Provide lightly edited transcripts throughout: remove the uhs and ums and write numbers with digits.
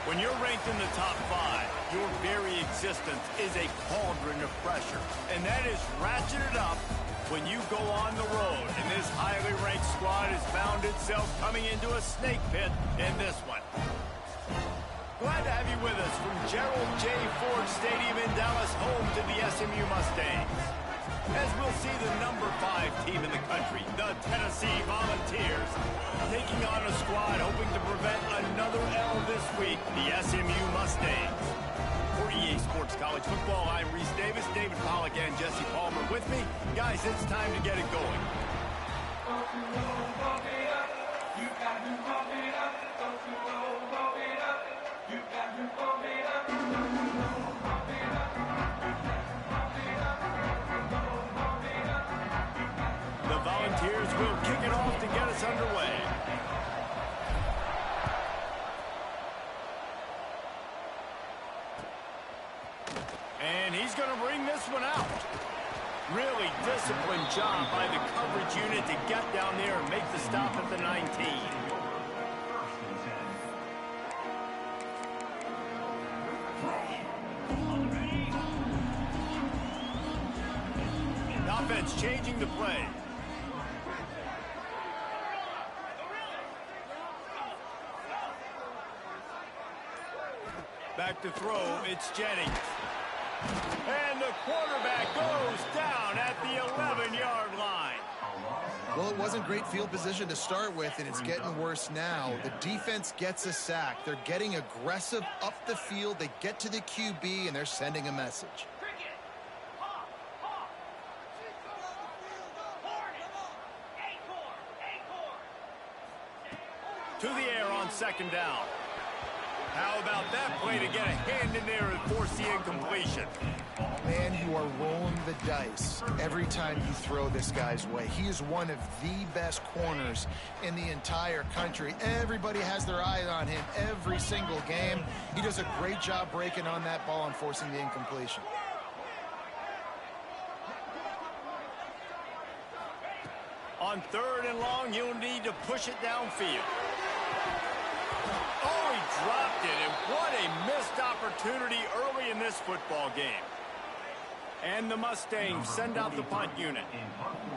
When you're ranked in the top 5, your very existence is a cauldron of pressure. And that is ratcheted up when you go on the road. And this highly ranked squad has found itself coming into a snake pit in this one. Glad to have you with us from Gerald J. Ford Stadium in Dallas, home to the SMU Mustangs. As we'll see the number 5 team in the country, the Tennessee Volunteers, taking on a squad hoping to prevent another L this week, the SMU Mustangs. For EA Sports College Football, I'm Reese Davis, David Pollack, and Jesse Palmer with me. Guys, it's time to get it going. The Volunteers will kick it off to get us underway. And he's going to bring this one out. Really disciplined job by the coverage unit to get down there and make the stop at the 19. Offense changing the play. Back to throw, it's Jennings. And the quarterback goes down at the 11-yard line. Well, it wasn't great field position to start with, and it's getting worse now. The defense gets a sack. They're getting aggressive up the field. They get to the QB, and they're sending a message. To the air on second down. How about that play to get a hand in there and force the incompletion? Man, you are rolling the dice every time you throw this guy's way. He is one of the best corners in the entire country. Everybody has their eye on him every single game. He does a great job breaking on that ball and forcing the incompletion. On 3rd and long, you'll need to push it downfield. Oh, he dropped it, and what a missed opportunity early in this football game. And the Mustangs send out the punt unit.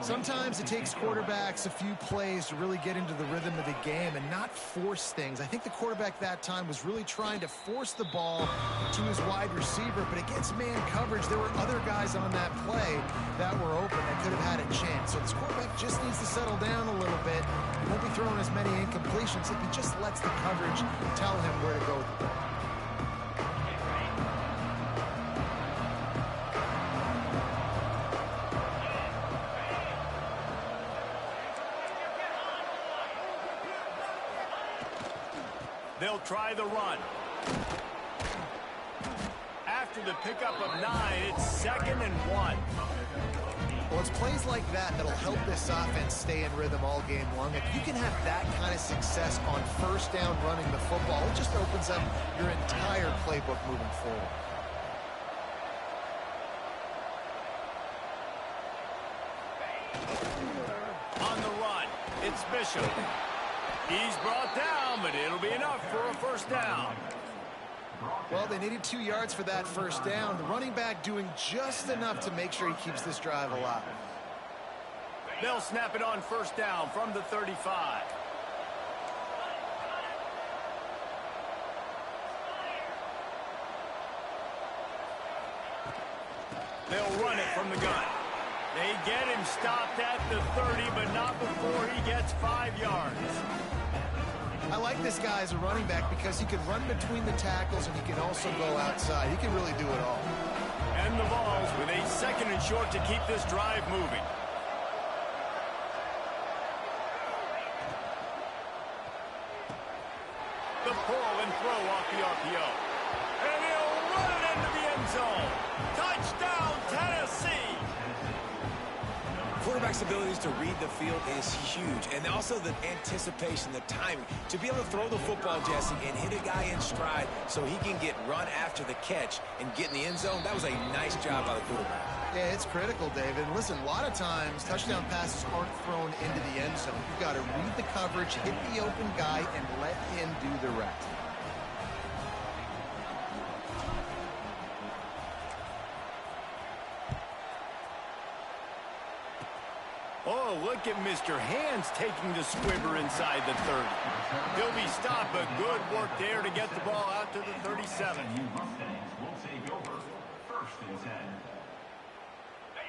Sometimes it takes quarterbacks a few plays to really get into the rhythm of the game and not force things. I think the quarterback that time was really trying to force the ball to his wide receiver, but against man coverage, there were other guys on that play that were open that could have had a chance. So this quarterback just needs to settle down a little bit. He won't be throwing as many incompletions if he just lets the coverage tell him where to go with the ball. They'll try the run. After the pickup of 9, it's 2nd and 1. Well, it's plays like that that'll help this offense stay in rhythm all game long. If you can have that kind of success on first down running the football, it just opens up your entire playbook moving forward. On the run, it's Bishop. He's brought down, but it'll be enough for a first down. Well, they needed 2 yards for that first down. The running back doing just enough to make sure he keeps this drive alive. They'll snap it on first down from the 35. They'll run it from the gun. They get him stopped at the 30, but not before he gets 5 yards. I like this guy as a running back because he can run between the tackles and he can also go outside. He can really do it all. And the Vols with a 2nd and short to keep this drive moving. The pull and throw off the RPO. And he'll run it into the end zone. Touchdown, Tennessee! For a quarterback's abilities to read the field is huge, and also the anticipation, the timing. To be able to throw the football, Jesse, and hit a guy in stride so he can get run after the catch and get in the end zone, that was a nice job by the quarterback. Yeah, it's critical, David. Listen, a lot of times touchdown passes aren't thrown into the end zone. You've got to read the coverage, hit the open guy, and let him do the rest. Oh, look at Mr. Hands taking the squibber inside the 30. He'll be stopped, but good work there to get the ball out to the 37.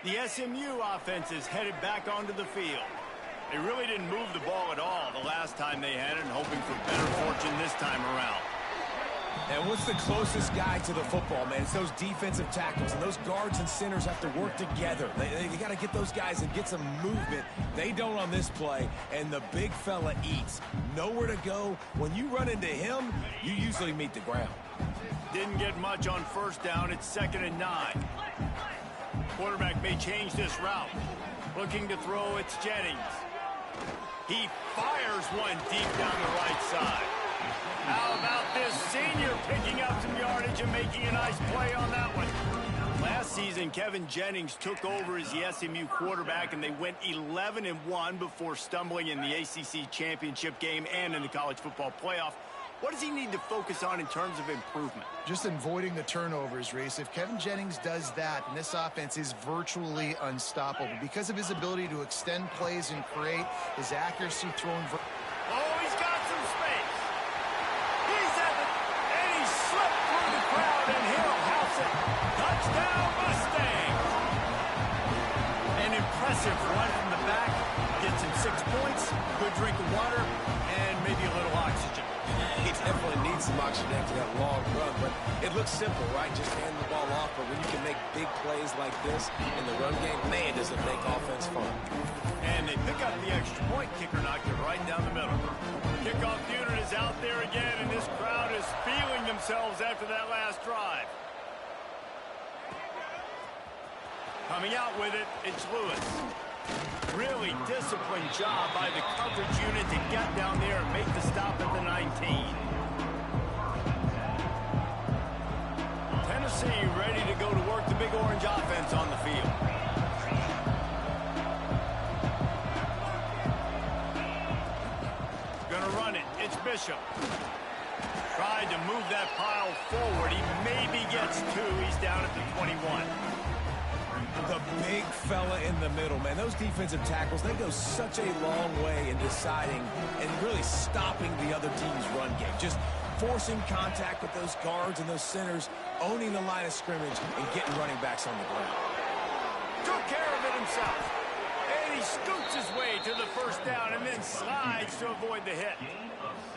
The SMU offense is headed back onto the field. They really didn't move the ball at all the last time they had it, and hoping for better fortune this time around. And what's the closest guy to the football, man? It's those defensive tackles, and those guards and centers have to work together. They got to get those guys and get some movement. They don't on this play, and the big fella eats. Nowhere to go. When you run into him, you usually meet the ground. Didn't get much on first down. It's 2nd and 9. Quarterback may change this route. Looking to throw, it's Jennings. He fires one deep down the right side. How about this senior picking up some yardage and making a nice play on that one? Last season, Kevin Jennings took over as the SMU quarterback, and they went 11-1 before stumbling in the ACC championship game and in the college football playoff. What does he need to focus on in terms of improvement? Just avoiding the turnovers, Reese. If Kevin Jennings does that, and this offense is virtually unstoppable because of his ability to extend plays and create, his accuracy throwing. Oh, he's got some space. He's at the, and he slipped through the crowd, and he'll house it. Touchdown, Mustangs. An impressive run from the back. Gets him 6 points, good drink of water, and maybe a little oxygen. He definitely needs some oxygen after that long run, but it looks simple, right? Just hand the ball off, but when you can make big plays like this in the run game, man, does it make offense fun. And they pick up the extra point. Kicker knocked it right down the middle. Kickoff unit is out there again, and this crowd is feeling themselves after that last drive. Coming out with it, it's Lewis. Really disciplined job by the coverage unit to get down there and make the stop at the 19. Tennessee ready to go to work the big orange offense on the field. Gonna run it. It's Bishop. Tried to move that pile forward. He maybe gets 2. He's down at the 21. The big fella in the middle, man. Those defensive tackles, they go such a long way in deciding and really stopping the other team's run game. Just forcing contact with those guards and those centers, owning the line of scrimmage, and getting running backs on the ground. Took care of it himself. And he scoots his way to the first down and then slides to avoid the hit.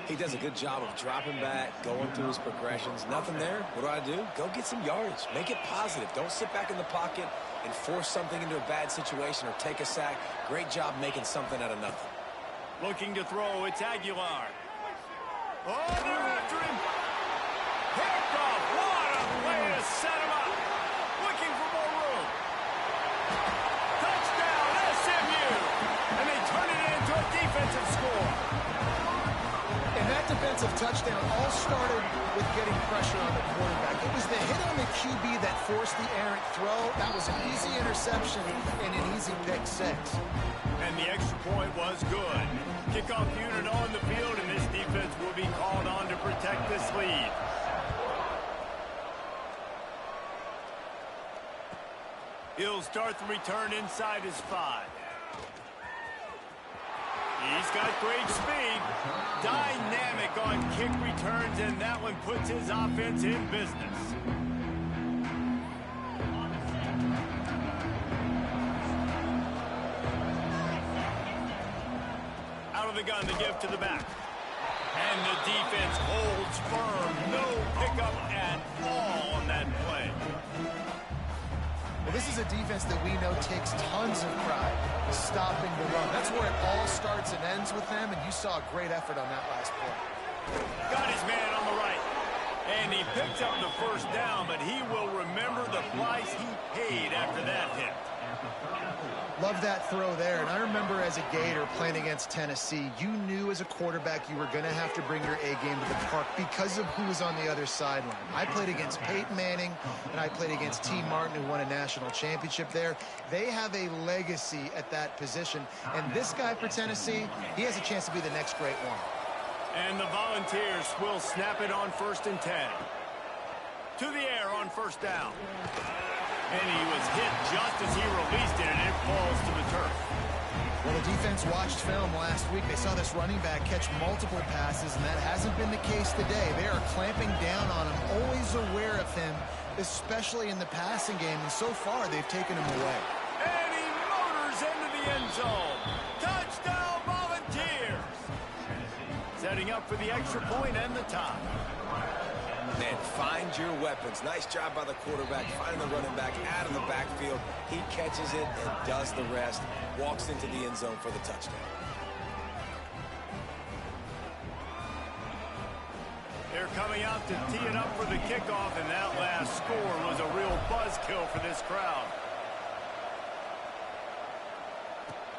He does a good job of dropping back, going through his progressions. Nothing there. What do? Go get some yardage. Make it positive. Don't sit back in the pocket and force something into a bad situation or take a sack. Great job making something out of nothing. Looking to throw, it's Aguilar. Oh, they're after him. Picked off. What a way to set him up. Looking for more room. Touchdown, SMU. And they turn it into a defensive score. And that defensive touchdown all started with getting pressure on the quarterback. It was the hit on the QB that forced the errant throw. That was an easy interception and an easy pick 6. And the extra point was good. Kickoff unit on the field, and this defense will be called on to protect this lead. He'll start the return inside his 5. He's got great speed, dynamic on kick returns, and that one puts his offense in business. Out of the gun, the give to the back. And the defense holds firm. No pickup at all on that play. Well, this is a defense that we know takes tons of pride stopping the run. That's where it all starts and ends with them, and you saw a great effort on that last play. Got his man on the right. And And he picks up the first down, but he will remember the price he paid after that hit. Love that throw there. And I remember as a Gator playing against Tennessee, you knew as a quarterback you were going to have to bring your A game to the park because of who was on the other sideline. I played against Peyton Manning, and I played against T. Martin, who won a national championship there. They have a legacy at that position. And this guy for Tennessee, he has a chance to be the next great one. And the Volunteers will snap it on 1st and 10. To the air on 1st down. And he was hit just as he released it, and it falls to the turf. Well, the defense watched film last week. They saw this running back catch multiple passes, and that hasn't been the case today. They are clamping down on him, always aware of him, especially in the passing game. And so far, they've taken him away. And he motors into the end zone. Touchdown, Volunteers! Setting up for the extra point and the tie. Man, find your weapons. Nice job by the quarterback, finding the running back out of the backfield. He catches it and does the rest. Walks into the end zone for the touchdown. They're coming out to tee it up for the kickoff, and that last score was a real buzzkill for this crowd.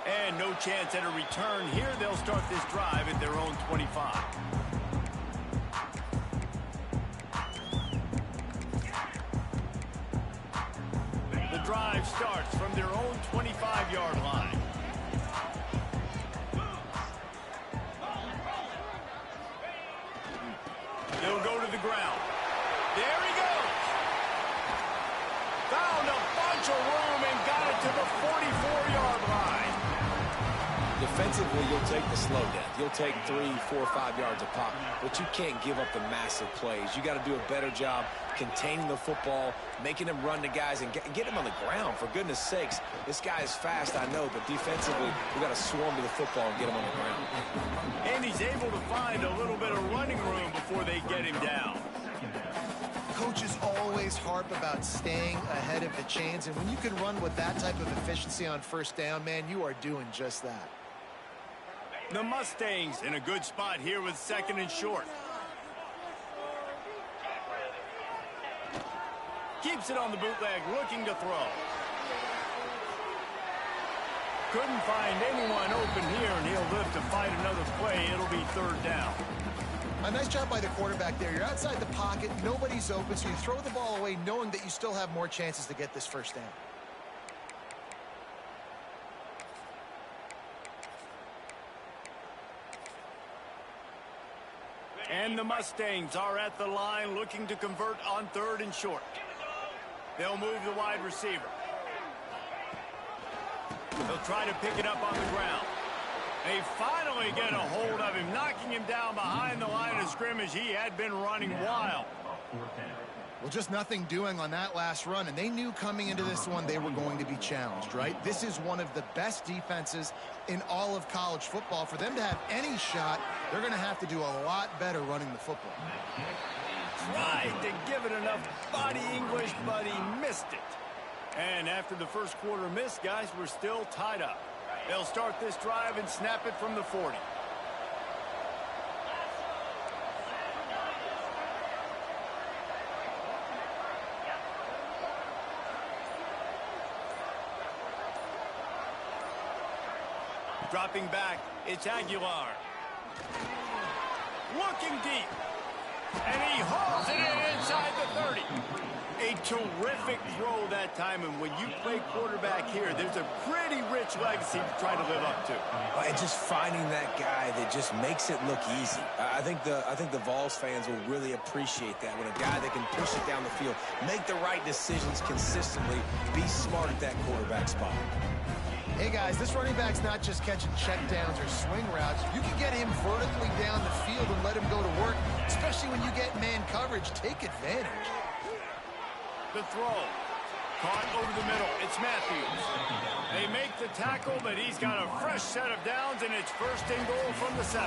And no chance at a return here. They'll start this drive at their own 25. The drive starts from their own 25-yard line. They'll go to the ground. There he goes. Found a bunch of room and got it to the 44-yard line. Defensively, you'll take the slow down. You'll take 3, 4, 5 yards a pop, but you can't give up the massive plays. You got to do a better job containing the football, making him run to guys, and get him on the ground. For goodness sakes, this guy is fast, I know, but defensively, we got to swarm to the football and get him on the ground. And he's able to find a little bit of running room before they get him down. Coaches always harp about staying ahead of the chains, and when you can run with that type of efficiency on 1st down, man, you are doing just that. The Mustangs in a good spot here with 2nd and short. Keeps it on the bootleg, looking to throw. Couldn't find anyone open here, and he'll live to fight another play. It'll be 3rd down. A nice job by the quarterback there. You're outside the pocket, nobody's open, so you throw the ball away knowing that you still have more chances to get this 1st down. And the Mustangs are at the line looking to convert on 3rd and short. They'll move the wide receiver. They'll try to pick it up on the ground. They finally get a hold of him, knocking him down behind the line of scrimmage. He had been running wild. Well, just nothing doing on that last run, and they knew coming into this one they were going to be challenged, right? This is one of the best defenses in all of college football. For them to have any shot, they're going to have to do a lot better running the football. Tried to give it enough body English, but he missed it. And after the first quarter miss, guys, we're still tied up. They'll start this drive and snap it from the 40. Dropping back, it's Aguilar. Looking deep. And he hauls it in inside the 30. A terrific throw that time, and when you play quarterback here, there's a pretty rich legacy to try to live up to. And just finding that guy that just makes it look easy. I think the Vols fans will really appreciate that, when a guy that can push it down the field, make the right decisions consistently, be smart at that quarterback spot. Hey, guys, this running back's not just catching checkdowns or swing routes. You can get him vertically down the field and let him go to work, especially when you get man coverage. Take advantage. The throw. Caught over the middle. It's Matthews. They make the tackle, but he's got a fresh set of downs, and it's 1st and goal from the 7.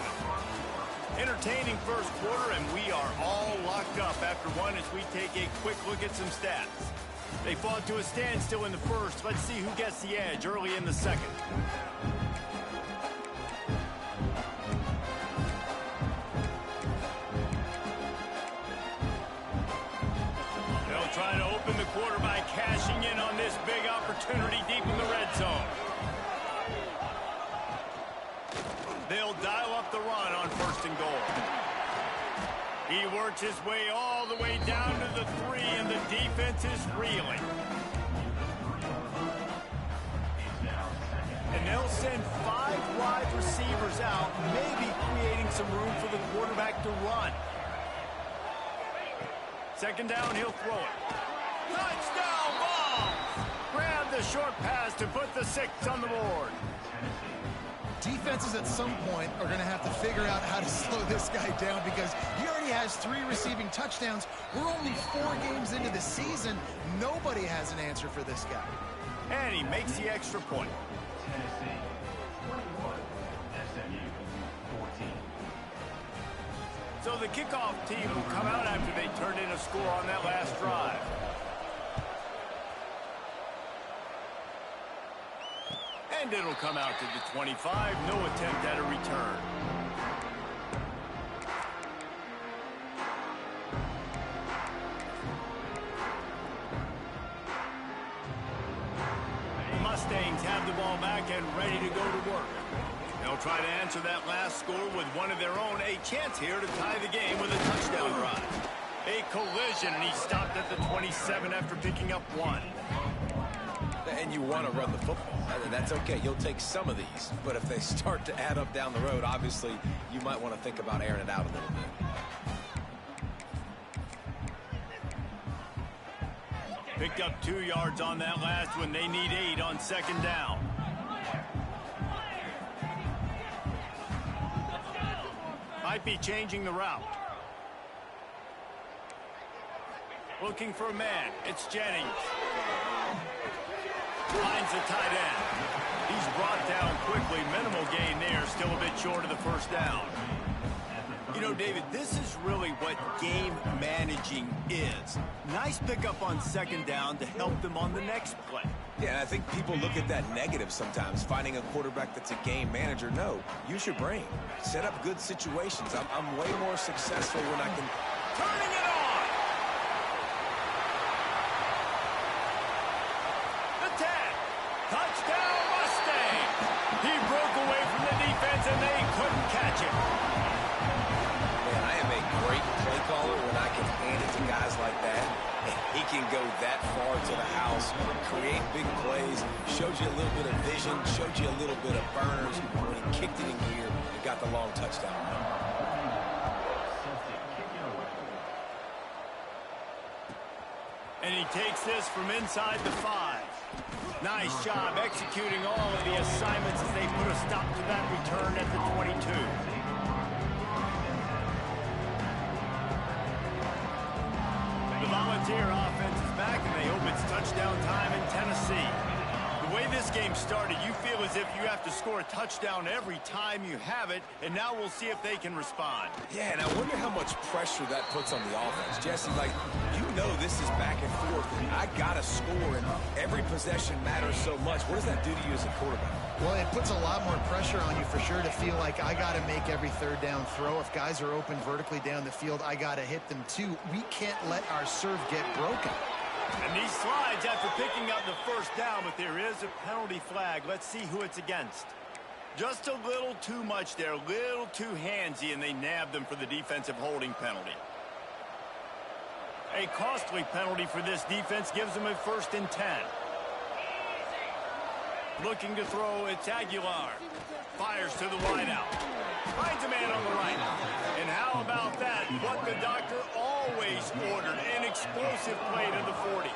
Entertaining first quarter, and we are all locked up after one as we take a quick look at some stats. They fought to a standstill in the first. Let's see who gets the edge early in the second. trying to open the quarter by cashing in on this big opportunity deep in the red zone. They'll dial up the run on 1st and goal. He works his way all the way down to the 3, and the defense is reeling. And they'll send 5 wide receivers out, maybe creating some room for the quarterback to run. 2nd down, he'll throw it. Touchdown ball! Grab the short pass to put the 6 on the board. Defenses at some point are going to have to figure out how to slow this guy down because he already has 3 receiving touchdowns. We're only 4 games into the season. Nobody has an answer for this guy. And he makes the extra point. Tennessee 21, SMU 14. So the kickoff team will come out after they turned in a score on that last drive. And it'll come out to the 25. No attempt at a return. Mustangs have the ball back and ready to go to work. They'll try to answer that last score with one of their own. A chance here to tie the game with a touchdown drive. A collision, and he stopped at the 27 after picking up 1. And you want to run the football. That's okay. You'll take some of these. But if they start to add up down the road, obviously, you might want to think about airing it out a little bit. Picked up 2 yards on that last one. They need 8 on 2nd down. Might be changing the route. Looking for a man. It's Jennings. Finds the tight end. He's brought down quickly. Minimal gain there. Still a bit short of the 1st down. You know, David, this is really what game managing is. Nice pickup on 2nd down to help them on the next play. Yeah, and I think people look at that negative sometimes, finding a quarterback that's a game manager. No, use your brain. Set up good situations. I'm way more successful when I can... Turning it on! The 10. Touchdown, Mustang! He broke away from the defense, and they couldn't catch him. Man, I am a great play caller when I can hand it to guys like that. He can go that far to the house, create big plays, showed you a little bit of vision, showed you a little bit of burners. When he kicked it in gear, he got the long touchdown. And he takes this from inside the 5. Nice job executing all of the assignments as they put a stop to that return at the 22. The Volunteer offense is back, and they hope it's touchdown time in Tennessee. The way this game started, you feel as if you have to score a touchdown every time you have it, and now we'll see if they can respond. Yeah, and I wonder how much pressure that puts on the offense. Jesse, like, you know this is back and forth, and I got to score, and every possession matters so much. What does that do to you as a quarterback? Well, it puts a lot more pressure on you for sure to feel like I got to make every 3rd down throw. If guys are open vertically down the field, I got to hit them too. We can't let our serve get broken. And he slides after picking up the 1st down, but there is a penalty flag. Let's see who it's against. Just a little too much there, a little too handsy, and they nabbed them for the defensive holding penalty. A costly penalty for this defense gives them a 1st and 10. Looking to throw, it's Aguilar. Fires to the wideout. Finds a man on the right. And how about that? What the doctor always ordered, an explosive play to the 40.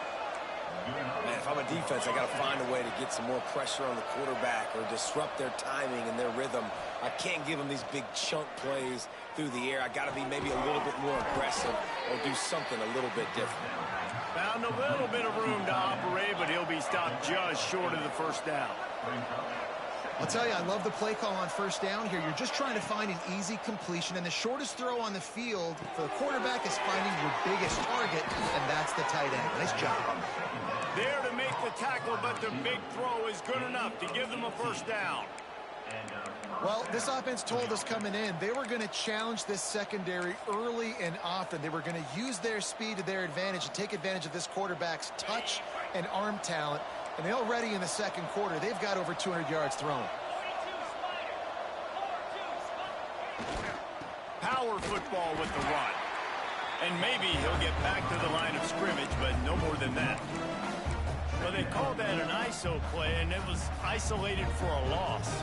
Man, if I'm a defense, I got to find a way to get some more pressure on the quarterback or disrupt their timing and their rhythm. I can't give them these big chunk plays through the air. I got to be maybe a little bit more aggressive or do something a little bit different. Found a little bit of room to operate, but he'll be stopped just short of the 1st down. I'll tell you, I love the play call on 1st down here. You're just trying to find an easy completion, and the shortest throw on the field for the quarterback is finding your biggest target, and that's the tight end. Nice job. There to make the tackle, but the big throw is good enough to give them a 1st down. Well, this offense told us coming in they were going to challenge this secondary early and often. They were going to use their speed to their advantage and take advantage of this quarterback's touch and arm talent. And already in the second quarter, they've got over 200 yards thrown. Power football with the run. And maybe he'll get back to the line of scrimmage, but no more than that. Well, they called that an ISO play, and it was isolated for a loss.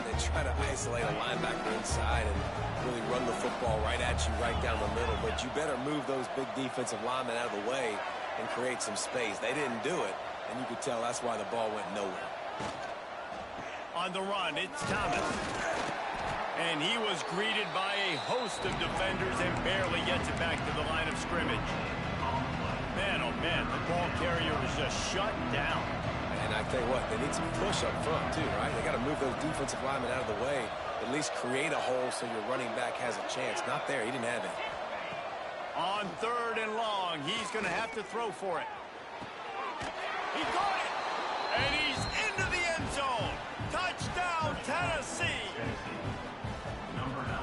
They try to isolate a linebacker inside and really run the football right at you, right down the middle. But you better move those big defensive linemen out of the way and create some space. They didn't do it, and you could tell that's why the ball went nowhere. On the run, it's Thomas. And he was greeted by a host of defenders and barely gets it back to the line of scrimmage. Man, oh man, the ball carrier is just shut down. And I tell you what, they need some push up front too, right? They got to move those defensive linemen out of the way, at least create a hole so your running back has a chance. Not there, he didn't have it. On 3rd and long, he's going to have to throw for it. He got it! And he's into the end zone. Touchdown, Tennessee!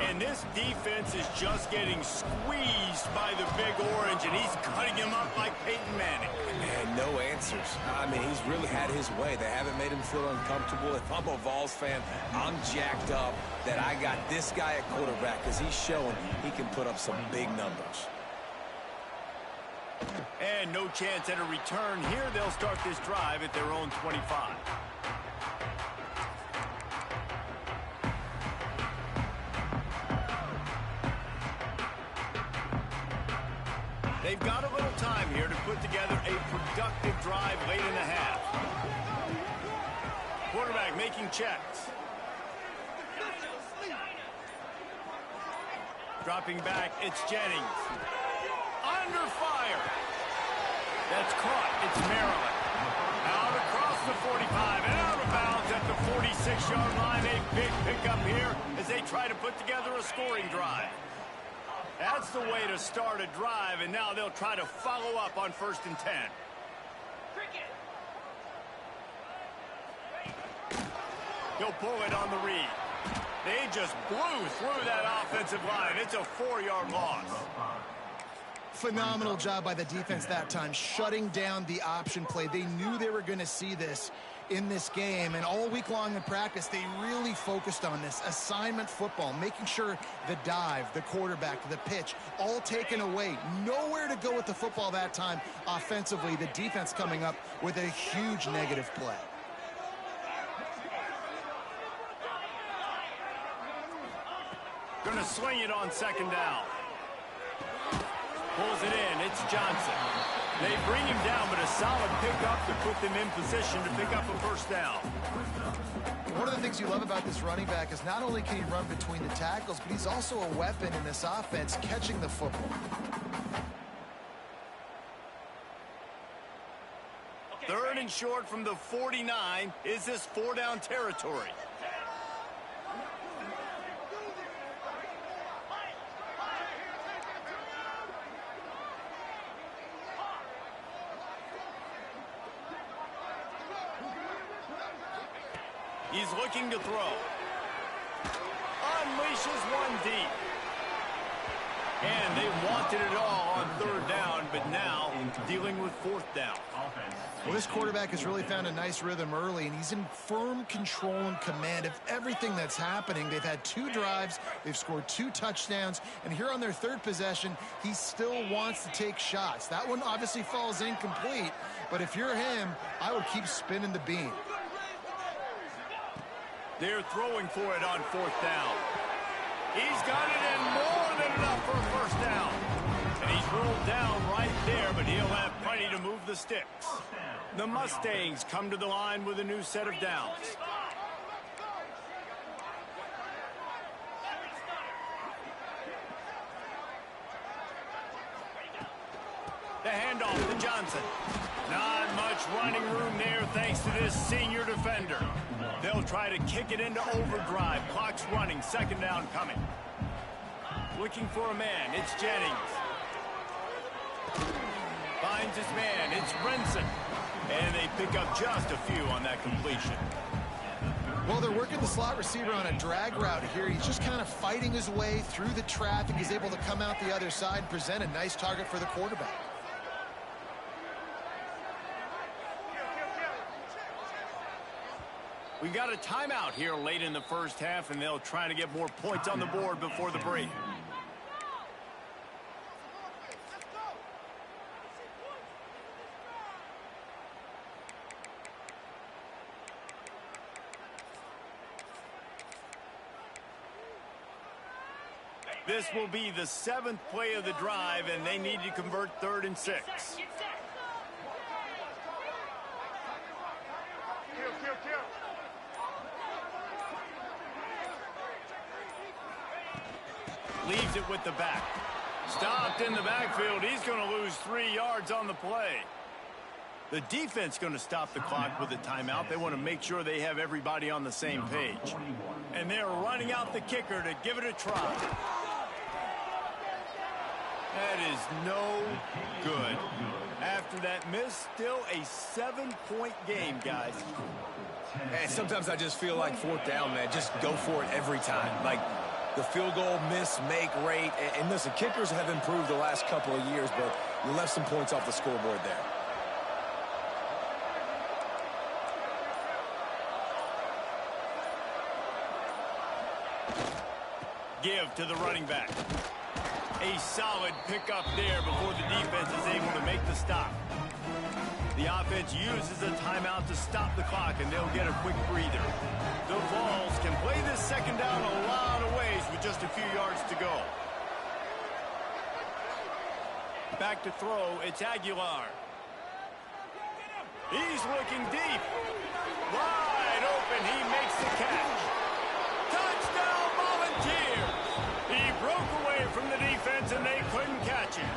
And this defense is just getting squeezed by the Big Orange, and he's cutting him up like Peyton Manning. And no answers. I mean, he's really had his way. They haven't made him feel uncomfortable. If I'm a Vols fan, I'm jacked up that I got this guy at quarterback because he's showing he can put up some big numbers. And no chance at a return here. They'll start this drive at their own 25. They've got a little time here to put together a productive drive late in the half. Quarterback making checks. Dropping back, it's Jennings. Under fire. That's caught. It's Maryland. Out across the 45 and out of bounds at the 46-yard line. A big pickup here as they try to put together a scoring drive. That's the way to start a drive, and now they'll try to follow up on 1st and 10. He'll pull it on the read. They just blew through that offensive line. It's a 4-yard loss. Phenomenal job by the defense that time, shutting down the option play. They knew they were going to see this in this game, and all week long in practice, they really focused on this assignment football, making sure the dive, the quarterback, the pitch, all taken away. Nowhere to go with the football that time offensively. The defense coming up with a huge negative play. Gonna sling it on 2nd down. Pulls it in. It's Johnson. They bring him down, but a solid pickup to put them in position to pick up a 1st down. One of the things you love about this running back is not only can he run between the tackles, but he's also a weapon in this offense, catching the football. 3rd and short from the 49. Is this 4-down territory? He's looking to throw. Unleashes one deep. And they wanted it all on 3rd down, but now dealing with 4th down. Well, this quarterback has really found a nice rhythm early, and he's in firm control and command of everything that's happening. They've had 2 drives. They've scored 2 touchdowns. And here on their 3rd possession, he still wants to take shots. That one obviously falls incomplete, but if you're him, I would keep spinning the beam. They're throwing for it on 4th down. He's got it in more than enough for a 1st down. And he's rolled down right there, but he'll have plenty to move the sticks. The Mustangs come to the line with a new set of downs. The handoff to Johnson. Not much running room there thanks to this senior defender. They'll try to kick it into overdrive. Clock's running. 2nd down coming. Looking for a man. It's Jennings. Finds his man. It's Brinson. And they pick up just a few on that completion. Well, they're working the slot receiver on a drag route here. He's just kind of fighting his way through the traffic. He's able to come out the other side and present a nice target for the quarterback. We got a timeout here late in the first half, and they'll try to get more points on the board before the break. This will be the 7th play of the drive, and they need to convert 3rd and 6. Leaves it with the back. Stopped in the backfield. He's going to lose 3 yards on the play. The defense going to stop the clock with a timeout. They want to make sure they have everybody on the same page. And they're running out the kicker to give it a try. That is no good. After that miss, still a 7-point game, guys. And sometimes I just feel like 4th down, man. Just go for it every time. Like the field goal miss, make rate. And listen, kickers have improved the last couple of years, but you left some points off the scoreboard there. Give to the running back. A solid pickup there before the defense is able to make the stop. The offense uses a timeout to stop the clock, and they'll get a quick breather. The Vols can play this second down a lot of ways with just a few yards to go. Back to throw, it's Aguilar. He's looking deep. Wide open, he makes the catch. Touchdown Volunteers! He broke away from the defense, and they couldn't catch him.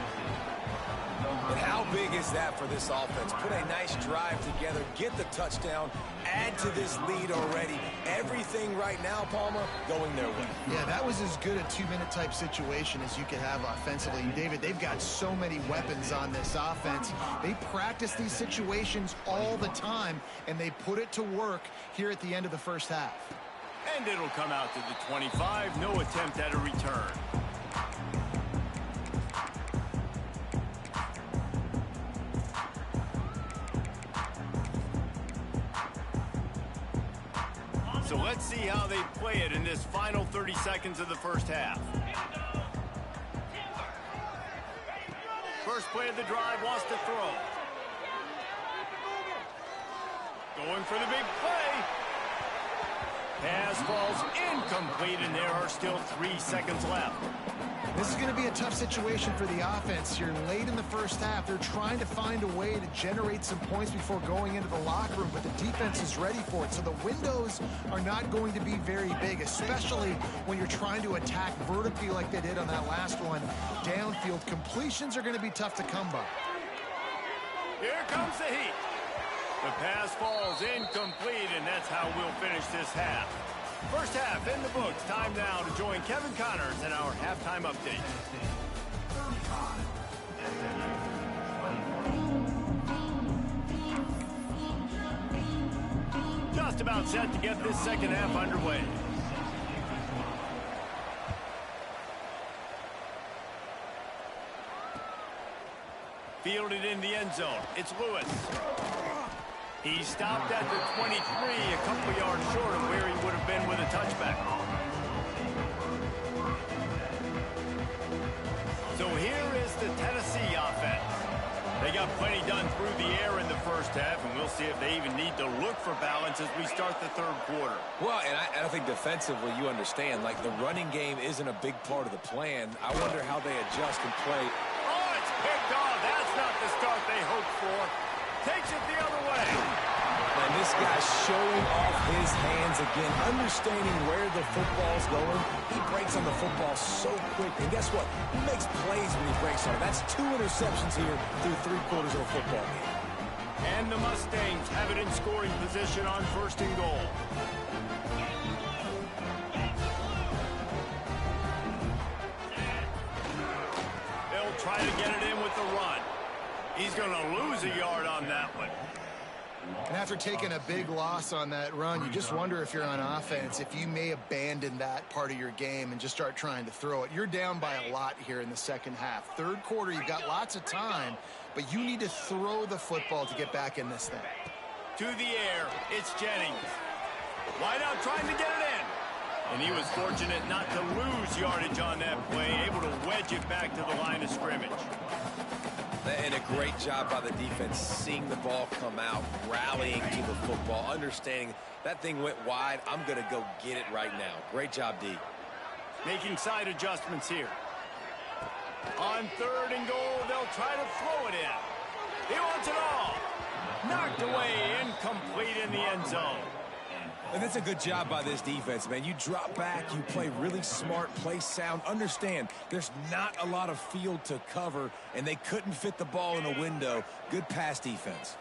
But how big is that for this offense? Put a nice drive together, get the touchdown, add to this lead already. Everything right now, Palmer, going their way. Yeah, that was as good a 2-minute type situation as you could have offensively. And David, they've got so many weapons on this offense. They practice these situations all the time, and they put it to work here at the end of the first half. And it'll come out to the 25. No attempt at a return. So let's see how they play it in this final 30 seconds of the first half. First play of the drive, wants to throw. Going for the big play. Pass falls incomplete, and there are still 3 seconds left. This is going to be a tough situation for the offense here. Late in the first half, they're trying to find a way to generate some points before going into the locker room, but the defense is ready for it. So the windows are not going to be very big, especially when you're trying to attack vertically like they did on that last one. Downfield completions are going to be tough to come by. Here comes the heat. The pass falls incomplete, and that's how we'll finish this half. First half in the books. Time now to join Kevin Connors in our halftime update. Just about set to get this second half underway. Fielded in the end zone. It's Lewis. He stopped at the 23, a couple yards short of where he would have been with a touchback. So here is the Tennessee offense. They got plenty done through the air in the first half, and we'll see if they even need to look for balance as we start the third quarter. Well, and I think defensively you understand, like the running game isn't a big part of the plan. I wonder how they adjust and play. Oh, it's picked off. That's not the start they hoped for. Takes it the other way. And this guy's showing off his hands again, understanding where the football's going. He breaks on the football so quick. And guess what? He makes plays when he breaks on it. That's 2 interceptions here through 3 quarters of a football game. And the Mustangs have it in scoring position on 1st and goal. They'll try to get it in with the run. He's going to lose a yard on that one. And after taking a big loss on that run, you just wonder if you're on offense, if you may abandon that part of your game and just start trying to throw it. You're down by a lot here in the second half. Third quarter, you've got lots of time, but you need to throw the football to get back in this thing. To the air, it's Jennings. Wide out trying to get it in. And he was fortunate not to lose yardage on that play, able to wedge it back to the line of scrimmage. And a great job by the defense, seeing the ball come out, rallying to the football, understanding that thing went wide. I'm going to go get it right now. Great job, D. Making side adjustments here. On 3rd and goal, they'll try to throw it in. He wants it all. Knocked away, incomplete in the end zone. And that's a good job by this defense, man. You drop back, you play really smart, play sound. Understand, there's not a lot of field to cover, and they couldn't fit the ball in a window. Good pass defense.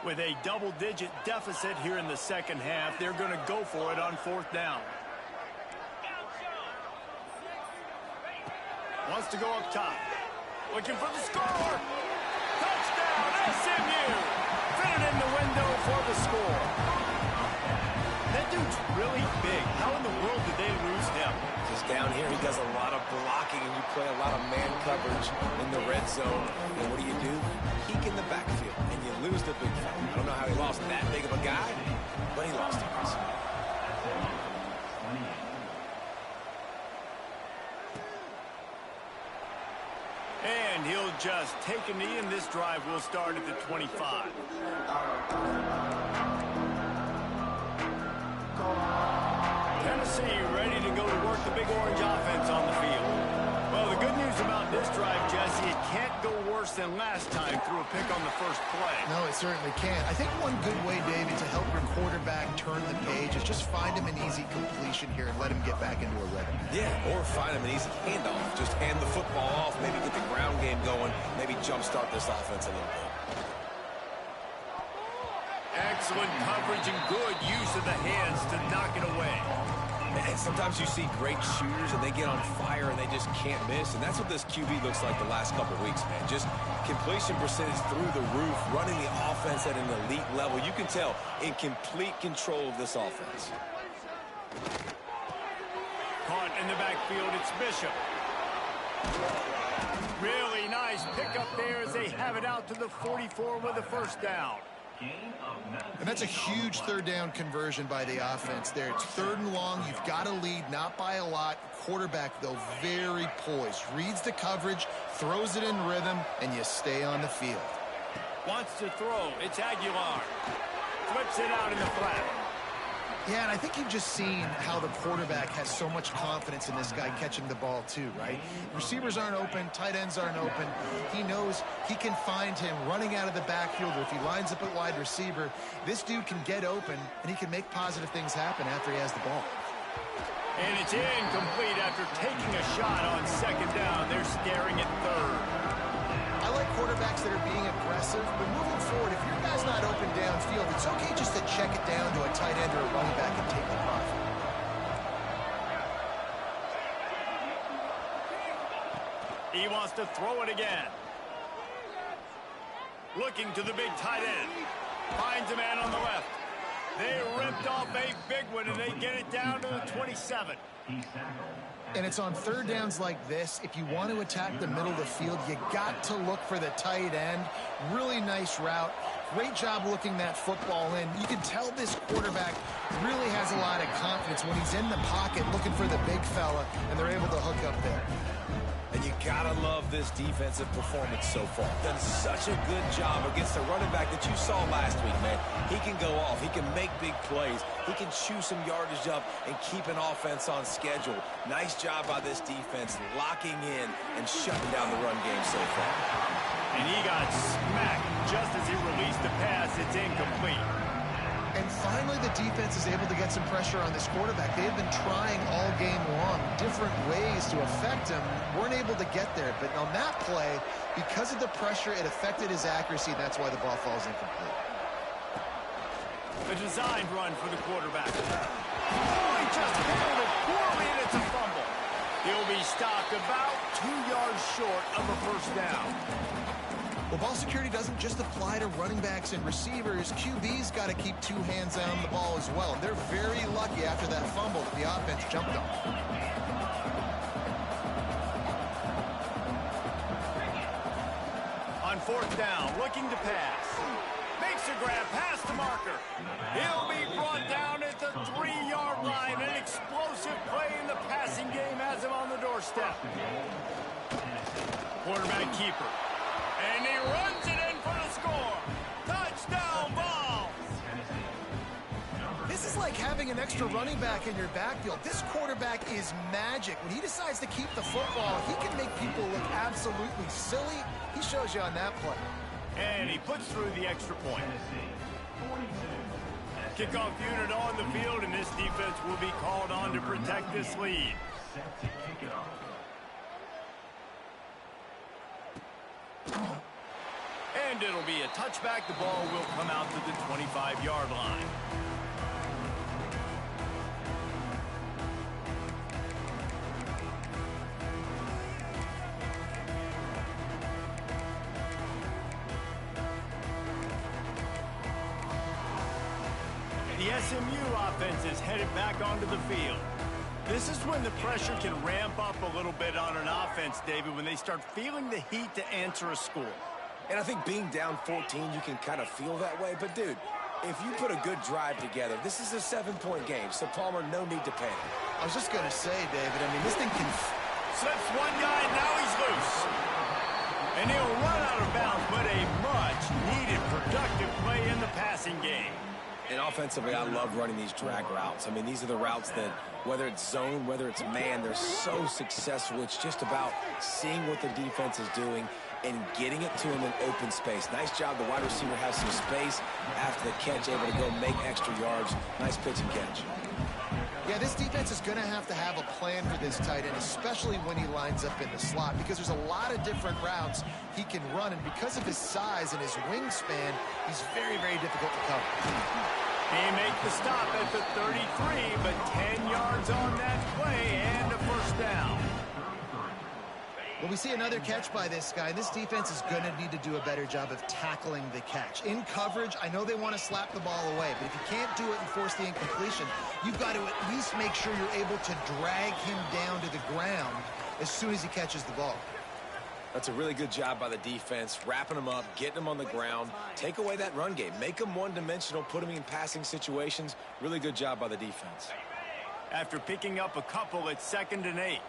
With a double-digit deficit here in the second half, they're going to go for it on 4th down. Wants to go up top. Looking for the score. Touchdown, SMU. Fitted in the window for the score. That dude's really big. How in the world did they lose him? Just down here, he does a lot of blocking, and you play a lot of man coverage in the red zone. And what do? Peek in the backfield, and you lose the big fella. I don't know how he lost that big of a guy, but he lost him. And he'll just take a knee, and this drive will start at the 25. Tennessee ready to go to work the big orange offense on the field. Well, the good news about this drive, Jesse, it can't go worse than last time through a pick on the first play. No, it certainly can't. I think one good way, David, to help your quarterback turn the page is just find him an easy completion here and let him get back into a rhythm. Yeah, or find him an easy handoff. Just hand the football off, maybe get the ground game going, maybe jumpstart this offense a little bit. Excellent coverage and good use of the hands to knock it away. And sometimes you see great shooters and they get on fire and they just can't miss. And that's what this QB looks like the last couple weeks, man. Just completion percentage through the roof, running the offense at an elite level. You can tell in complete control of this offense. Caught in the backfield, it's Bishop. Really nice pickup there as they have it out to the 44 with a first down. And that's a huge 3rd down conversion by the offense there. It's 3rd and long. You've got to lead, not by a lot. Quarterback, though, very poised. Reads the coverage, throws it in rhythm, and you stay on the field. Wants to throw. It's Aguilar. Flips it out in the flat. Yeah, and I think you've just seen how the quarterback has so much confidence in this guy catching the ball too, right? Receivers aren't open, tight ends aren't open. He knows he can find him running out of the backfield, or if he lines up at wide receiver, this dude can get open, and he can make positive things happen after he has the ball. And it's incomplete after taking a shot on 2nd down. They're staring at 3rd. I like quarterbacks that are being aggressive, but moving forward, if your guy's not open downfield, it's okay just to check it down to a tight end or a running back and take the profit. He wants to throw it again. Looking to the big tight end. Finds a man on the left. They ripped off a big one, and they get it down to the 27. And it's on 3rd downs like this. If you want to attack the middle of the field, you got to look for the tight end. Really nice route. Great job looking that football in. You can tell this quarterback really has a lot of confidence when he's in the pocket looking for the big fella, and they're able to hook up there. And you gotta love this defensive performance so far. Done such a good job against the running back that you saw last week, man. He can go off. He can make big plays. He can chew some yardage up and keep an offense on schedule. Nice job by this defense locking in and shutting down the run game so far. And he got smacked just as he released the pass. It's incomplete. And finally, the defense is able to get some pressure on this quarterback. They have been trying all game long different ways to affect him. Weren't able to get there. But on that play, because of the pressure, it affected his accuracy. That's why the ball falls incomplete. A designed run for the quarterback. Oh, he just handled it poorly, and it's a fumble. He'll be stopped about 2 yards short of a first down. Well, ball security doesn't just apply to running backs and receivers. QB's got to keep two hands on the ball as well. And they're very lucky after that fumble that the offense jumped on. On fourth down, looking to pass. Makes a grab past the marker. He'll be brought down at the 3-yard line. An explosive play in the passing game has him on the doorstep. Quarterback keeper. And he runs it in for the score. Touchdown ball. This is like having an extra running back in your backfield. This quarterback is magic. When he decides to keep the football, he can make people look absolutely silly. He shows you on that play. And he puts through the extra point. Kickoff unit on the field, and this defense will be called on to protect this lead. Set to kick it off. And it'll be a touchback. The ball will come out to the 25-yard line. The SMU offense is headed back onto the field. This is when the pressure can ramp up a little bit on an offense, David, when they start feeling the heat to answer a score. And I think being down 14, you can kind of feel that way. But, dude, if you put a good drive together, this is a 7-point game. So, Palmer, no need to panic. I was just going to say, David, I mean, this thing can... Slips one guy, now he's loose. And he'll run out of bounds, but a much-needed productive play in the passing game. And offensively, I love running these drag routes. I mean, these are the routes that, whether it's zone, whether it's man, they're so successful. It's just about seeing what the defense is doing and getting it to him in open space. Nice job. The wide receiver has some space after the catch, able to go make extra yards. Nice pitch and catch. Yeah, this defense is going to have a plan for this tight end, especially when he lines up in the slot, because there's a lot of different routes he can run, and because of his size and his wingspan, he's very, very difficult to cover. He makes the stop at the 33, but 10 yards on that play and a first down. Well, we see another catch by this guy. This defense is going to need to do a better job of tackling the catch. In coverage, I know they want to slap the ball away, but if you can't do it and force the incompletion, you've got to at least make sure you're able to drag him down to the ground as soon as he catches the ball. That's a really good job by the defense, wrapping him up, getting him on the ground, take away that run game, make him one-dimensional, put him in passing situations. Really good job by the defense. After picking up a couple, it's 2nd and 8.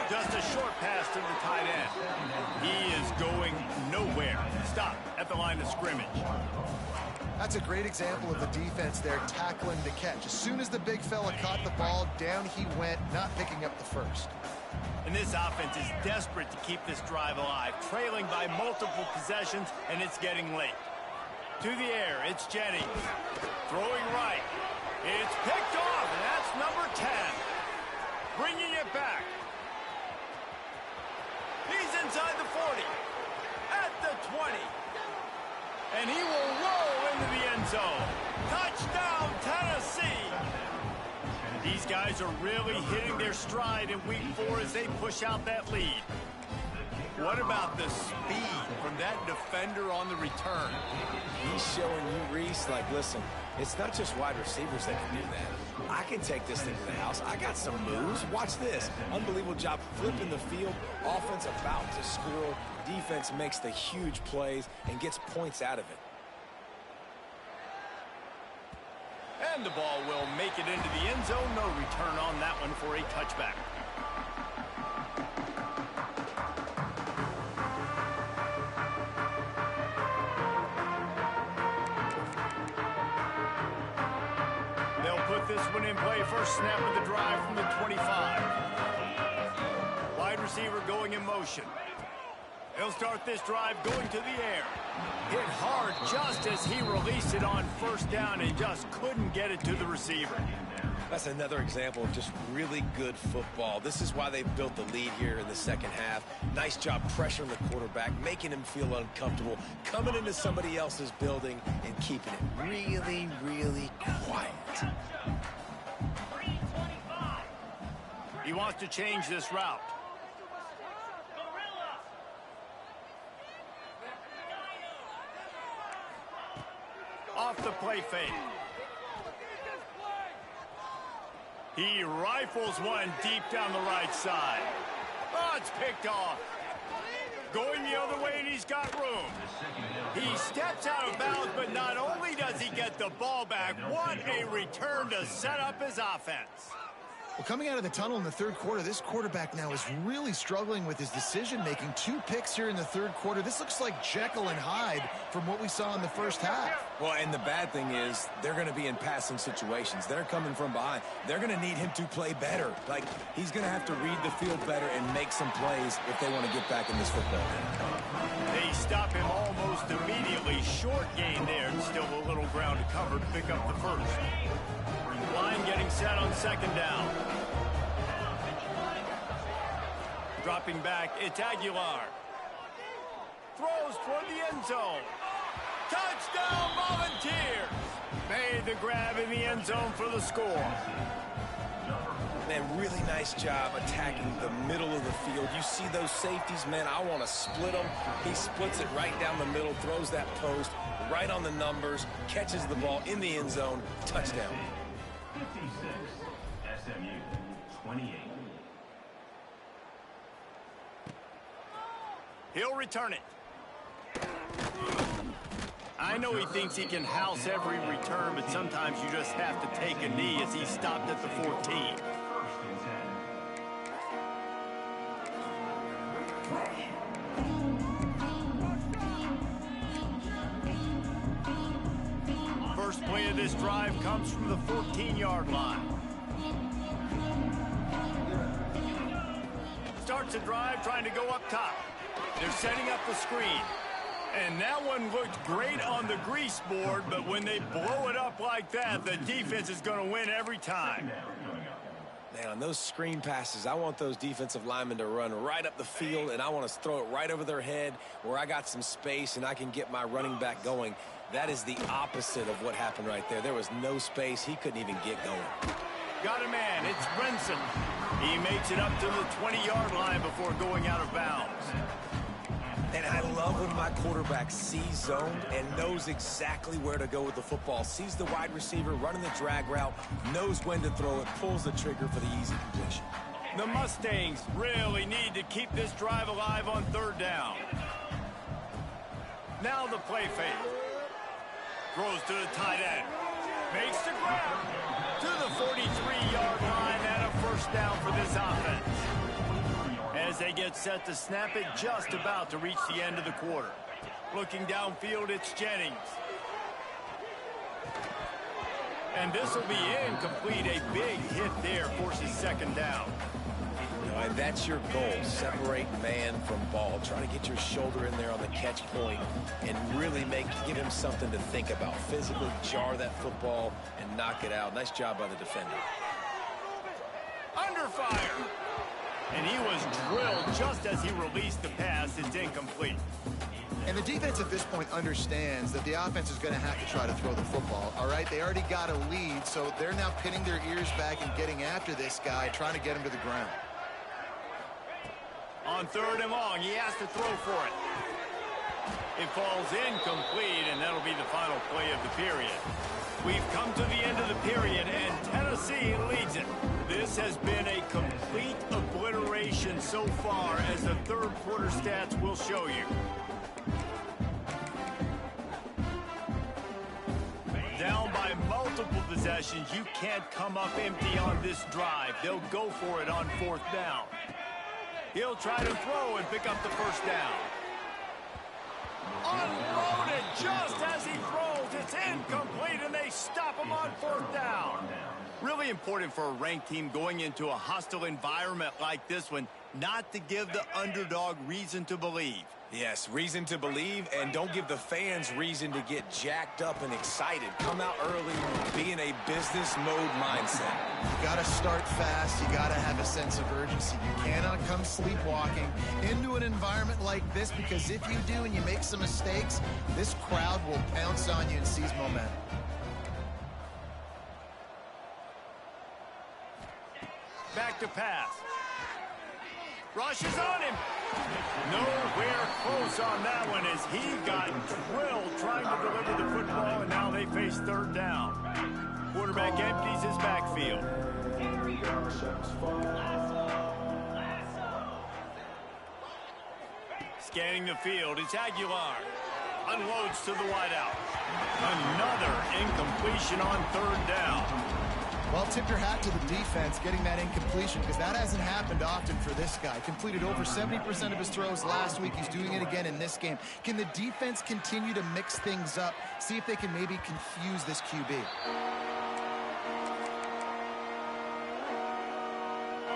Just a short pass to the tight end. He is going nowhere. Stop at the line of scrimmage. That's a great example of the defense there tackling the catch. As soon as the big fella caught the ball, down he went, not picking up the first. And this offense is desperate to keep this drive alive, trailing by multiple possessions, and it's getting late. To the air, it's Jennings. Throwing right. It's picked off, and that's number 10. Bringing it back. He's inside the 40. At the 20. And he will roll into the end zone. Touchdown, Tennessee. These guys are really hitting their stride in week 4 as they push out that lead. What about the speed from that defender on the return? He's showing you, Reese, like, listen, it's not just wide receivers that can do that. I can take this thing to the house. I got some moves. Watch this. Unbelievable job flipping the field. Offense about to score. Defense makes the huge plays and gets points out of it. And the ball will make it into the end zone. No return on that one for a touchback. They'll put this one in play. First snap of the drive from the 25. Wide receiver going in motion. He'll start this drive going to the air. Hit hard just as he released it on first down and just couldn't get it to the receiver. That's another example of just really good football. This is why they built the lead here in the second half. Nice job pressuring the quarterback, making him feel uncomfortable, coming into somebody else's building and keeping it really, really quiet. He wants to change this route. Off the play fake. He rifles one deep down the right side. Oh, it's picked off. Going the other way, and he's got room. He steps out of bounds, but not only does he get the ball back, what a return to set up his offense. Well, coming out of the tunnel in the third quarter, this quarterback now is really struggling with his decision-making. 2 picks here in the third quarter. This looks like Jekyll and Hyde from what we saw in the first half. Well, and the bad thing is they're going to be in passing situations. They're coming from behind. They're going to need him to play better. Like, he's going to have to read the field better and make some plays if they want to get back in this football game. They stop him almost immediately. Short gain there, and still a little ground to cover to pick up the first. Line getting set on second down. Dropping back, it's Aguilar. Throws toward the end zone. Touchdown, Volunteers! Made the grab in the end zone for the score. Man, really nice job attacking the middle of the field. You see those safeties, man, I want to split them. He splits it right down the middle, throws that post, right on the numbers, catches the ball in the end zone, touchdown. 56, SMU, 28. He'll return it. I know he thinks he can house every return, but sometimes you just have to take a knee as he stopped at the 14. First and 10. First play of this drive comes from the 14-yard line. Starts the drive trying to go up top. They're setting up the screen. And that one looked great on the grease board, but when they blow it up like that, the defense is going to win every time. Man, on those screen passes, I want those defensive linemen to run right up the field, and I want to throw it right over their head where I got some space and I can get my running back going. That is the opposite of what happened right there. There was no space. He couldn't even get going. Got a man. It's Brinson. He makes it up to the 20-yard line before going out of bounds. And I love when my quarterback sees zone and knows exactly where to go with the football. Sees the wide receiver running the drag route, knows when to throw it, pulls the trigger for the easy completion. The Mustangs really need to keep this drive alive on third down. Now the play fake. Throws to the tight end. Makes the grab to the 43-yard line and a first down for this offense. As they get set to snap it, just about to reach the end of the quarter. Looking downfield, it's Jennings. And this will be incomplete. A big hit there forces second down. You know, and that's your goal. Separate man from ball. Try to get your shoulder in there on the catch point and really give him something to think about. Physically jar that football and knock it out. Nice job by the defender. Under fire. And he was drilled just as he released the pass. It's incomplete. And the defense at this point understands that the offense is going to have to try to throw the football, all right? They already got a lead, so they're now pinning their ears back and getting after this guy, trying to get him to the ground. On third and long, he has to throw for it. It falls incomplete, and that'll be the final play of the period. We've come to the end of the period, and Tennessee leads it. This has been a complete obliteration so far, as the third quarter stats will show you. Down by multiple possessions, you can't come up empty on this drive. They'll go for it on fourth down. He'll try to throw and pick up the first down. Unloaded just as he throws. It's incomplete, and they stop him on fourth down. Really important for a ranked team going into a hostile environment like this one, not to give the underdog reason to believe. Yes, reason to believe, and don't give the fans reason to get jacked up and excited. Come out early, be in a business mode mindset. You got to start fast. You got to have a sense of urgency. You cannot come sleepwalking into an environment like this, because if you do and you make some mistakes, this crowd will pounce on you and seize momentum. Back to pass. Rushes on him. Nowhere close on that one as he got drilled trying to deliver the football, and now they face third down. Quarterback empties his backfield. Scanning the field, it's Aguilar. Unloads to the wideout. Another incompletion on third down. Well, tip your hat to the defense getting that incompletion, because that hasn't happened often for this guy. Completed over 70% of his throws last week. He's doing it again in this game. Can the defense continue to mix things up? See if they can maybe confuse this QB.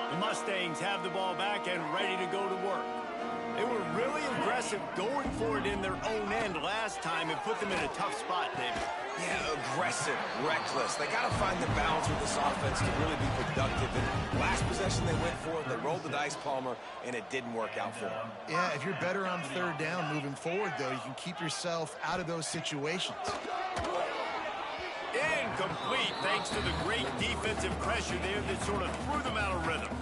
The Mustangs have the ball back and ready to go to work. They were really aggressive going for it in their own end last time and put them in a tough spot, David. Yeah, aggressive, reckless. They got to find the balance with this offense to really be productive. And last possession they went for it, they rolled the dice, Palmer, and it didn't work out for them. Yeah, if you're better on third down moving forward, though, you can keep yourself out of those situations. Incomplete thanks to the great defensive pressure there that sort of threw them out of rhythm.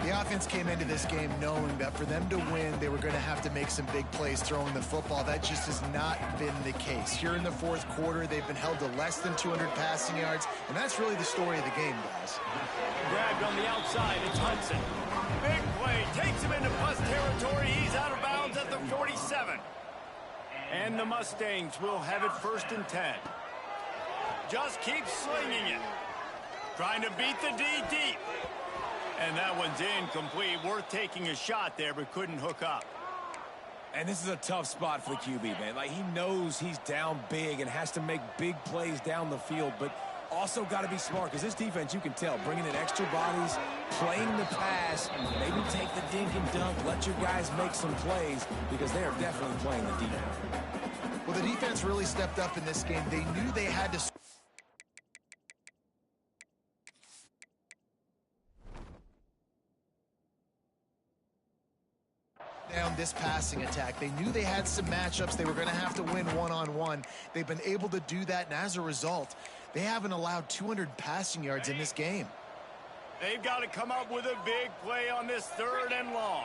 The offense came into this game knowing that for them to win, they were going to have to make some big plays throwing the football. That just has not been the case. Here in the fourth quarter, they've been held to less than 200 passing yards, and that's really the story of the game, guys. Grabbed on the outside, it's Hudson. Big play, takes him into plus territory. He's out of bounds at the 47. And the Mustangs will have it 1st and 10. Just keeps slinging it. Trying to beat the D deep. And that one's incomplete. Worth taking a shot there, but couldn't hook up. And this is a tough spot for the QB, man. Like, he knows he's down big and has to make big plays down the field, but also got to be smart, because this defense, you can tell, bringing in extra bodies, playing the pass, maybe take the dink and dunk, let your guys make some plays, because they are definitely playing the defense. Well, the defense really stepped up in this game. They knew they had to down this passing attack. They knew they had some matchups they were going to have to win one-on-one. They've been able to do that, and as a result, they haven't allowed 200 passing yards in this game. They've got to come up with a big play on this 3rd and long.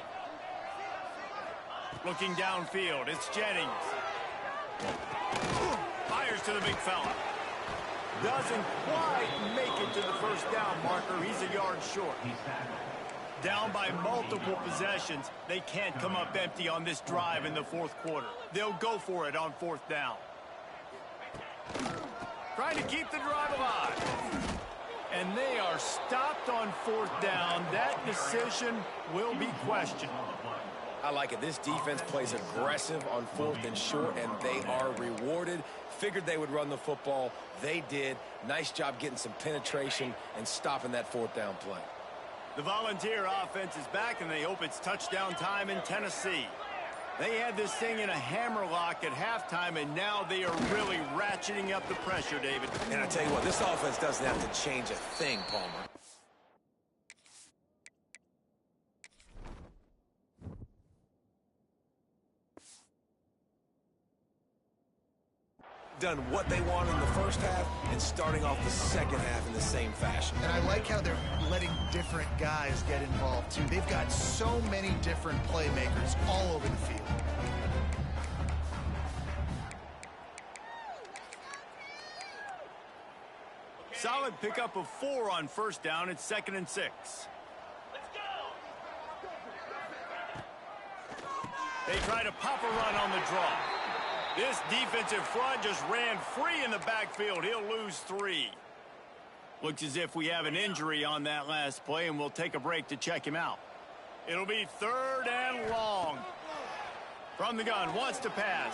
Looking downfield, it's Jennings. Fires to the big fella. Doesn't quite make it to the 1st down marker. He's a yard short. Down by multiple possessions. They can't come up empty on this drive in the 4th quarter. They'll go for it on 4th down. Trying to keep the drive alive. And they are stopped on 4th down. That decision will be questioned. I like it. This defense plays aggressive on 4th and short, and they are rewarded. Figured they would run the football. They did. Nice job getting some penetration and stopping that 4th down play. The Volunteer offense is back, and they hope it's touchdown time in Tennessee. They had this thing in a hammerlock at halftime, and now they are really ratcheting up the pressure, David. And I tell you what, this offense doesn't have to change a thing, Palmer. Done what they want in the 1st half and starting off the 2nd half in the same fashion. And I like how they're letting different guys get involved, too. They've got so many different playmakers all over the field. Solid pickup of 4 on 1st down. It's 2nd and 6. They try to pop a run on the draw. This defensive front just ran free in the backfield. He'll lose 3. Looks as if we have an injury on that last play, and we'll take a break to check him out. It'll be 3rd and long. From the gun, wants to pass.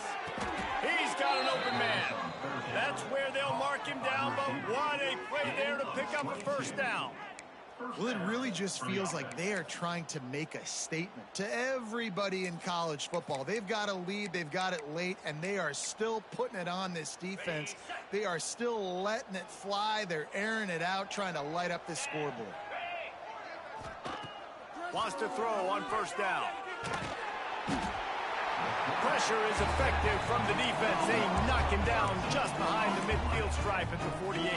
He's got an open man. That's where they'll mark him down, but what a play there to pick up a 1st down. Well, it really just feels like they are trying to make a statement to everybody in college football. They've got a lead, they've got it late, and they are still putting it on this defense. They are still letting it fly. They're airing it out, trying to light up this scoreboard. Wants to throw on 1st down. pressure is effective from the defense. They knock him down just behind the midfield stripe at the 48.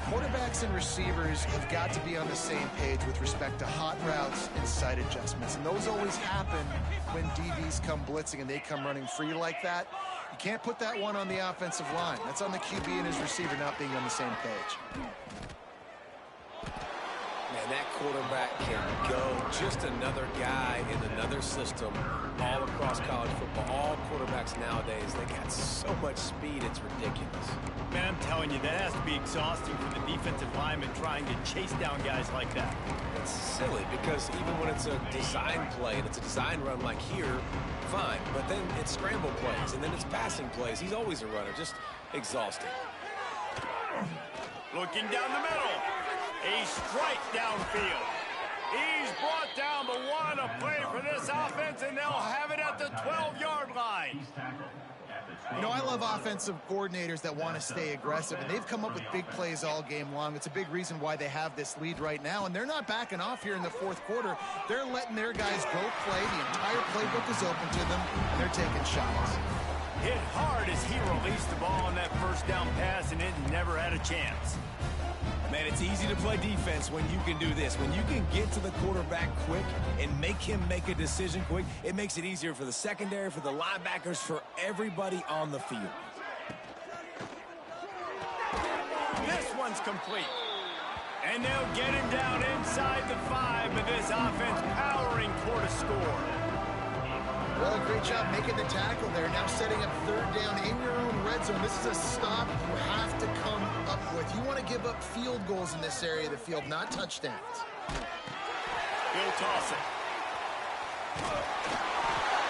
Quarterbacks and receivers have got to be on the same page with respect to hot routes and sight adjustments. And those always happen when DBs come blitzing and they come running free like that. You can't put that one on the offensive line. That's on the QB and his receiver not being on the same page. Man, that quarterback can go. Just another guy in another system all across college football. All quarterbacks nowadays, they got so much speed, it's ridiculous. Man, I'm telling you, that has to be exhausting for the defensive lineman trying to chase down guys like that. It's silly because even when it's a design play and it's a design run like here, fine. But then it's scramble plays and then it's passing plays. He's always a runner, just exhausting. Looking down the middle. A strike downfield. He's brought down, but what a play for this offense, and they'll have it at the 12-yard line. You know, I love offensive coordinators that want to stay aggressive, and they've come up with big plays all game long. It's a big reason why they have this lead right now, and they're not backing off here in the fourth quarter. They're letting their guys go play. The entire playbook is open to them, and they're taking shots. Hit hard as he released the ball on that first down pass, and it never had a chance. Man, it's easy to play defense when you can do this. When you can get to the quarterback quick and make him make a decision quick, it makes it easier for the secondary, for the linebackers, for everybody on the field. This one's complete. And they'll get him down inside the 5, but this offense powering toward a score. Well, great job making the tackle there. Now setting up third down in your own red zone. This is a stop you have to come up with. You want to give up field goals in this area of the field, not touchdowns. He'll toss it.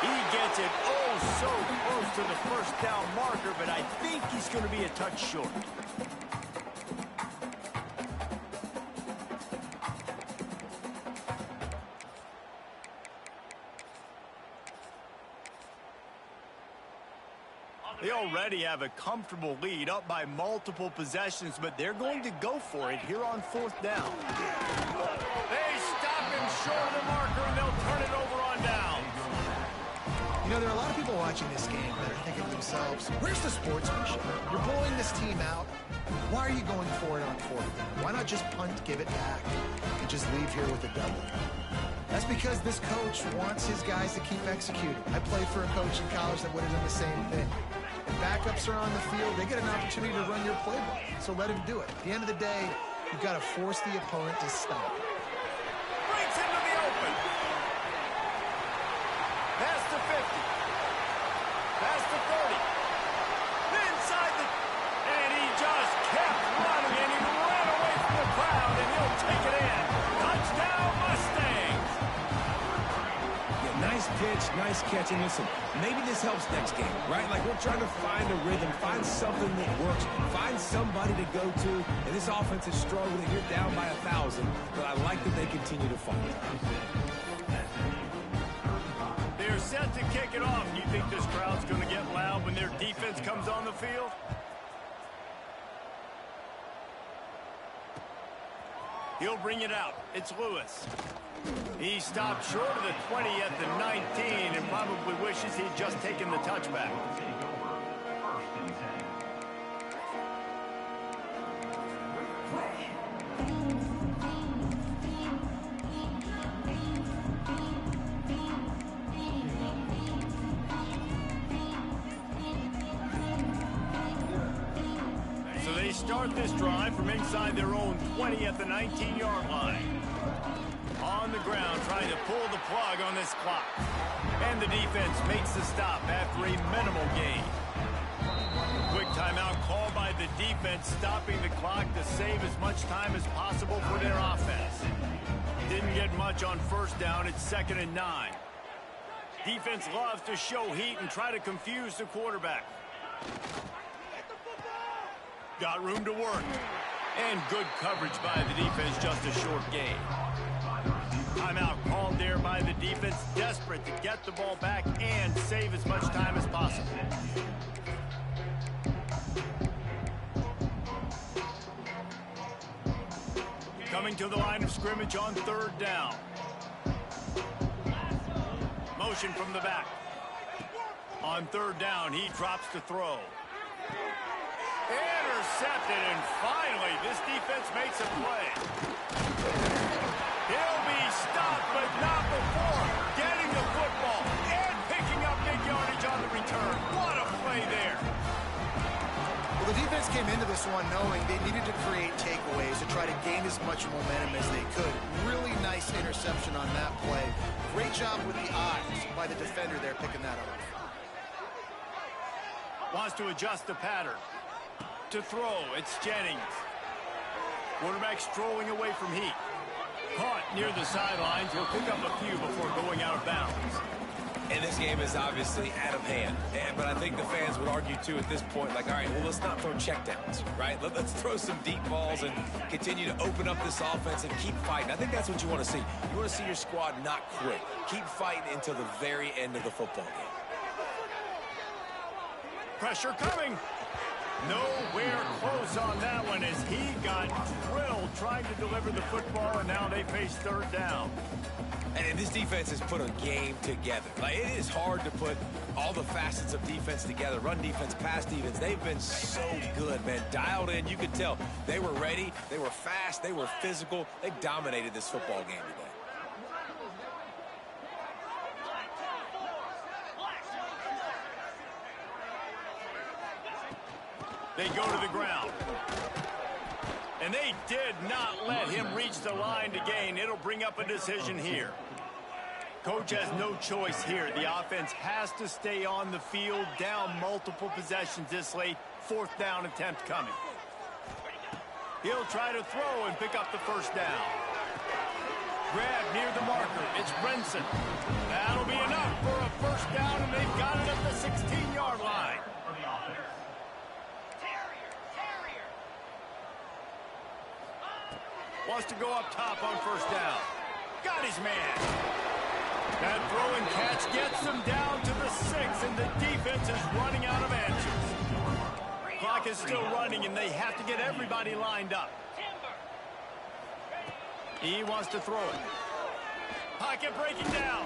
He gets it so close to the first down marker, but I think he's going to be a touch short. They already have a comfortable lead, up by multiple possessions, but they're going to go for it here on fourth down. They stop him short of the marker, and they'll turn it over on down. You know, there are a lot of people watching this game that are thinking to themselves, where's the sportsmanship? You're blowing this team out. Why are you going for it on fourth down? Why not just punt, give it back, and just leave here with a double? That's because this coach wants his guys to keep executing. I played for a coach in college that would have done the same thing. Backups are on the field. They get an opportunity to run your playbook, so let him do it. At the end of the day, you've got to force the opponent to stop. Breaks into the open. Past the 50. Past the 30. Inside the... And he just kept running, and he ran away from the crowd, and he'll take it in. Touchdown, Mustangs. Nice pitch, nice catch, and listen, maybe this helps next game, right? Like we're trying to find a rhythm, find something that works, find somebody to go to, and this offense is struggling. You're down by 1,000, but I like that they continue to fight. They're set to kick it off. Do you think this crowd's going to get loud when their defense comes on the field? He'll bring it out. It's Lewis. He stopped short of the 20 at the 19 and probably wishes he'd just taken the touchback. So they start this drive from inside their own 20 at the 19-yard line. On the ground, trying to pull the plug on this clock. And the defense makes the stop after a minimal gain. Quick timeout called by the defense, stopping the clock to save as much time as possible for their offense. Didn't get much on first down. It's 2nd and 9. Defense loves to show heat and try to confuse the quarterback. Got room to work. And good coverage by the defense, just a short gain. Timeout called there by the defense, desperate to get the ball back and save as much time as possible. Coming to the line of scrimmage on 3rd down. Motion from the back. On third down, he drops to throw. Intercepted, and finally, this defense makes a play. He'll be stopped, but not before getting the football and picking up big yardage on the return. What a play there. Well, the defense came into this one knowing they needed to create takeaways to try to gain as much momentum as they could. Really nice interception on that play. Great job with the eyes by the defender there picking that up. Wants to adjust the pattern. To throw, it's Jennings. Quarterback strolling away from heat. Caught near the sidelines. He'll pick up a few before going out of bounds. And this game is obviously out of hand. But I think the fans would argue, too, at this point, like, all right, well, let's not throw checkdowns, right? Let's throw some deep balls and continue to open up this offense and keep fighting. I think that's what you want to see. You want to see your squad not quit. Keep fighting until the very end of the football game. Pressure coming. Nowhere close on that one as he got drilled trying to deliver the football, and now they face third down. And this defense has put a game together. Like, it is hard to put all the facets of defense together. Run defense, pass defense. They've been so good, man. Dialed in. You could tell they were ready. They were fast. They were physical. They dominated this football game today. They go to the ground. And they did not let him reach the line to gain. It'll bring up a decision here. Coach has no choice here. The offense has to stay on the field, down multiple possessions this late. Fourth down attempt coming. He'll try to throw and pick up the first down. Grab near the marker. It's Brinson. That'll be enough for a first down, and they've got it at the 16-yard line. Wants to go up top on first down. Got his man. That throw and catch gets them down to the 6, and the defense is running out of answers. Clock is still running, and they have to get everybody lined up. He wants to throw it. Pocket breaking down.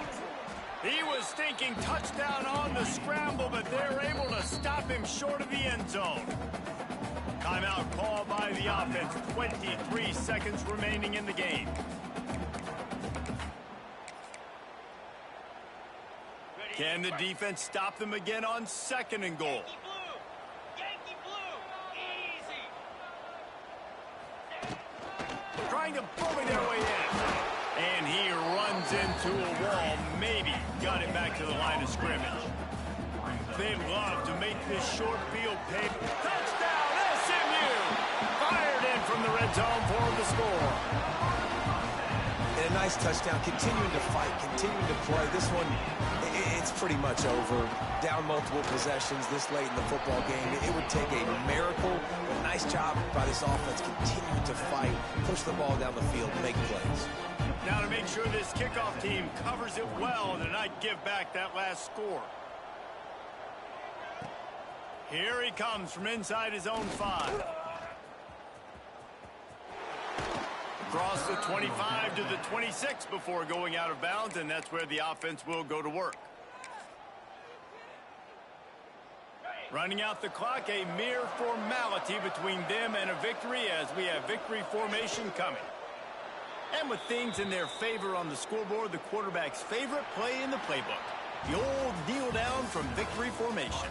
He was thinking touchdown on the scramble, but they're able to stop him short of the end zone. Timeout called by the offense. 23 seconds remaining in the game. Can the defense stop them again on second and goal? Yankee blue. Easy. Trying to bully their way in. And he runs into a wall. Maybe got it back to the line of scrimmage. They love to make this short field pay. Touchdown, SMU! Fired in from the red zone for the score. And a nice touchdown, continuing to fight, continuing to play. This one, it's pretty much over. Down multiple possessions this late in the football game. It would take a miracle. A nice job by this offense, continuing to fight, push the ball down the field, make plays. Now to make sure this kickoff team covers it well and not give back that last score. Here he comes from inside his own 5. Across the 25 to the 26 before going out of bounds, and that's where the offense will go to work. Running out the clock, a mere formality between them and a victory as we have victory formation coming. And with things in their favor on the scoreboard, the quarterback's favorite play in the playbook. The old kneel down from victory formation.